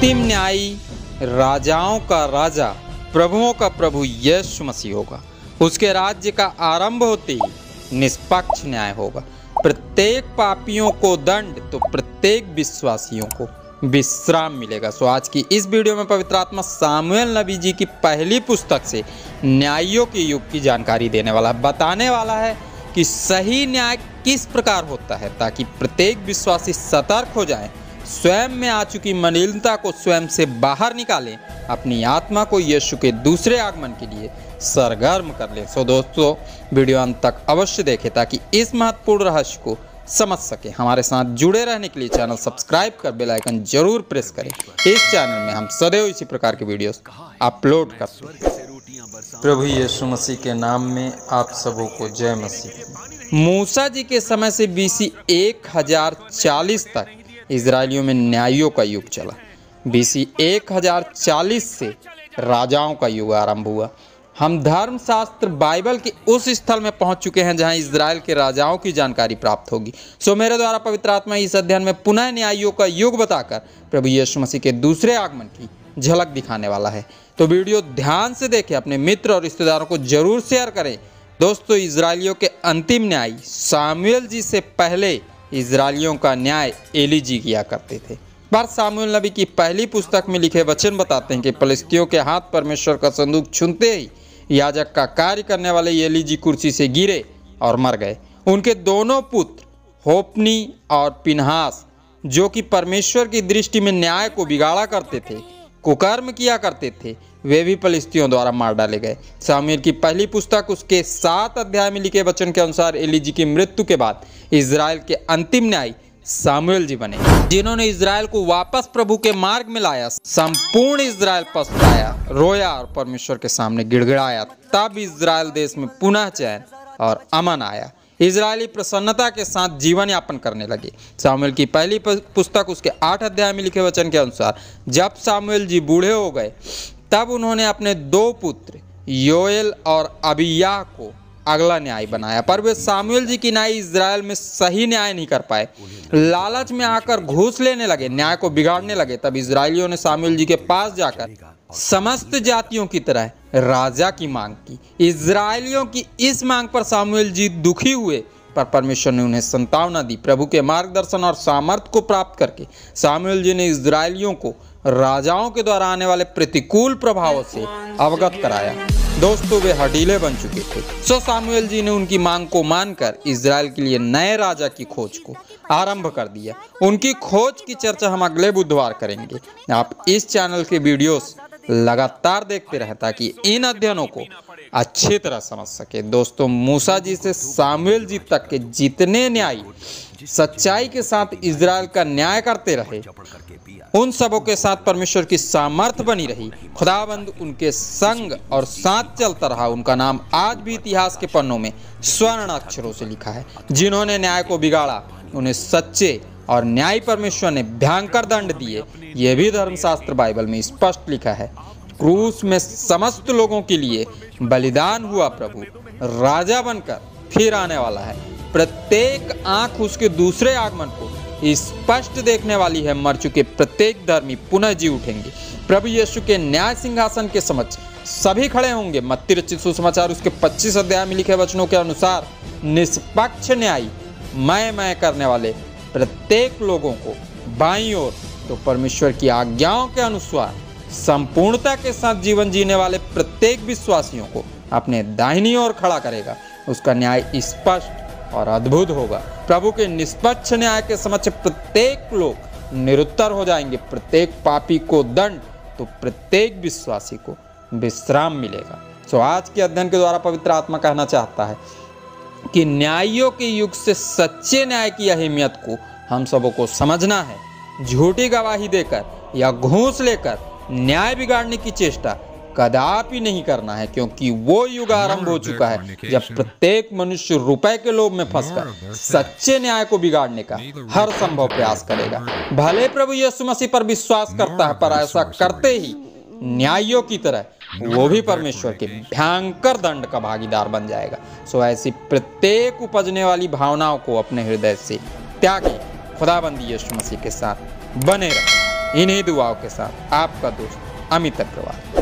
अंतिम न्यायी राजाओं का राजा, प्रभुओं का प्रभु यीशु मसीह होगा। उसके राज्य का आरंभ होते ही निष्पक्ष न्याय होगा। प्रत्येक पापियों को दंड तो प्रत्येक विश्वासियों को विश्राम मिलेगा। सो आज की इस वीडियो में पवित्र आत्मा सामुएल नबी जी की पहली पुस्तक से न्यायियों के युग की जानकारी देने वाला है, बताने वाला है कि सही न्याय किस प्रकार होता है, ताकि प्रत्येक विश्वासी सतर्क हो जाए, स्वयं में आ चुकी मलिनता को स्वयं से बाहर निकालें, अपनी आत्मा को यीशु के दूसरे आगमन के लिए सरगर्म कर लें। सो दोस्तों, वीडियो अंत तक अवश्य देखें ताकि इस महत्वपूर्ण रहस्य को समझ सके। हमारे साथ जुड़े रहने के लिए चैनल सब्सक्राइब कर बेल आइकन जरूर प्रेस करें। इस चैनल में हम सदैव इसी प्रकार के वीडियोस अपलोड करते हैं। प्रभु यीशु मसीह के नाम में आप सबों को जय मसीह। मूसा जी के समय से BC 1040 तक इजरायलियों में न्यायियों का युग चला। BC 1040 से राजाओं का युग आरंभ हुआ। हम धर्मशास्त्र बाइबल के उस स्थल में पहुंच चुके हैं जहां इजराइल के राजाओं की जानकारी प्राप्त होगी। सो मेरे द्वारा पवित्र आत्मा इस अध्ययन में पुनः न्यायियों का युग बताकर प्रभु यीशु मसीह के दूसरे आगमन की झलक दिखाने वाला है। तो वीडियो ध्यान से देखें, अपने मित्र और रिश्तेदारों को जरूर शेयर करें। दोस्तों, इजरायलियों के अंतिम न्याय सामुएल जी से पहले इजरायलियों का न्याय एली जी किया करते थे। पर सामुएल नबी की पहली पुस्तक में लिखे वचन बताते हैं कि फलिस्तियों के हाथ परमेश्वर का संदूक छूते ही याजक का कार्य करने वाले एली जी कुर्सी से गिरे और मर गए। उनके दोनों पुत्र होप्नी और पिनहास, जो कि परमेश्वर की दृष्टि में न्याय को बिगाड़ा करते थे, कुकर्म किया करते थे, वे भी फलिस्तियों द्वारा मार डाले गए। सामुएल की पहली पुस्तक उसके 7 अध्याय में लिखे वचन के अनुसार एली जी की मृत्यु के बाद इजराइल के अंतिम न्यायी सामुएल जी बने, जिन्होंने इजराइल को वापस प्रभु के मार्ग में लाया। संपूर्ण इजराइल पछताया, रोया और परमेश्वर के सामने गिड़गिड़ाया। तब इजराइल देश में पुनः चैन और अमन आया। इजरायली प्रसन्नता के साथ जीवन यापन करने लगे। सामुएल की पहली पुस्तक उसके 8 अध्याय में लिखे वचन के अनुसार जब सामुएल जी बूढ़े हो गए, तब उन्होंने अपने 2 पुत्र योएल और अबिय्याह को अगला न्याय बनाया। पर वे सामुएल जी की न्याय इजराइल में सही न्याय नहीं कर पाए। लालच में आकर घूस लेने लगे, न्याय को बिगाड़ने लगे। तब इजरायलियों ने सामुएल जी के पास जाकर समस्त जातियों की तरह राजा की मांग की। इजरायलियों की इस मांग पर सामुएल जी दुखी हुए, पर परमेश्वर ने उन्हें संतावना दी। प्रभु के मार्गदर्शन और सामर्थ्य को प्राप्त करके सामुएल जी ने इजरायलियों को राजाओं के द्वारा आने वाले प्रतिकूल प्रभावों से अवगत कराया। दोस्तों, वे हठीले बन चुके थे। सो सामुएल जी ने उनकी मांग को मानकर इजराइल के लिए नए राजा की खोज को आरंभ कर दिया। उनकी खोज की चर्चा हम अगले बुधवार करेंगे। आप इस चैनल के वीडियोस लगातार देखते रहें ताकि इन अध्ययनों को अच्छी तरह समझ सके। दोस्तों, मूसा जी से सामुएल जी तक के जितने न्यायी सच्चाई के साथ इजराइल का न्याय करते रहे, उन सबों के साथ परमेश्वर की सामर्थ्य बनी रही। खुदाबंद उनके संग और साथ चलता रहा। उनका नाम आज भी इतिहास के पन्नों में स्वर्ण अक्षरों से लिखा है। जिन्होंने न्याय को बिगाड़ा, उन्हें सच्चे और न्यायी परमेश्वर ने भयंकर दंड दिए। यह भी धर्मशास्त्र बाइबल में स्पष्ट लिखा है। क्रूस में समस्त लोगों के लिए बलिदान हुआ प्रभु राजा बनकर फिर आने वाला है। प्रत्येक आंख उसके दूसरे आगमन को स्पष्ट देखने वाली है। मर चुके प्रत्येक धर्मी पुनः जी उठेंगे। प्रभु यीशु के न्याय सिंहासन के समक्ष सभी खड़े होंगे। मत्ती रचित सुसमाचार उसके 25 अध्याय में लिखे वचनों के अनुसार निष्पक्ष न्यायी मैं करने वाले प्रत्येक लोगों को बाईं ओर तो परमेश्वर की आज्ञाओं के अनुसार संपूर्णता के साथ जीवन जीने वाले प्रत्येक विश्वासियों को अपने दाहिनी ओर खड़ा करेगा। उसका न्याय स्पष्ट और अद्भुत होगा। प्रभु के निष्पक्ष न्याय के समक्ष प्रत्येक लोग निरुत्तर हो जाएंगे। प्रत्येक पापी को दंड तो प्रत्येक विश्वासी को विश्राम मिलेगा। सो आज के अध्ययन के द्वारा पवित्र आत्मा कहना चाहता है कि न्यायियों के युग से सच्चे न्याय की अहमियत को हम सबों को समझना है। झूठी गवाही देकर या घूस लेकर न्याय बिगाड़ने की चेष्टा कदापि नहीं करना है, क्योंकि वो युग आरंभ हो चुका है जब प्रत्येक मनुष्य रुपए के लोभ में फंसकर सच्चे न्याय को बिगाड़ने का हर संभव प्रयास करेगा। भले प्रभु यीशु मसीह पर विश्वास करता है, पर ऐसा करते ही न्यायियों की तरह वो भी परमेश्वर के भयंकर दंड का भागीदार बन जाएगा। सो ऐसी प्रत्येक उपजने वाली भावनाओं को अपने हृदय से त्यागें। खुदाबंदी यीशु मसीह के साथ बने रहें। इन्हीं दुआओं के साथ आपका दोस्त अमित अग्रवाल।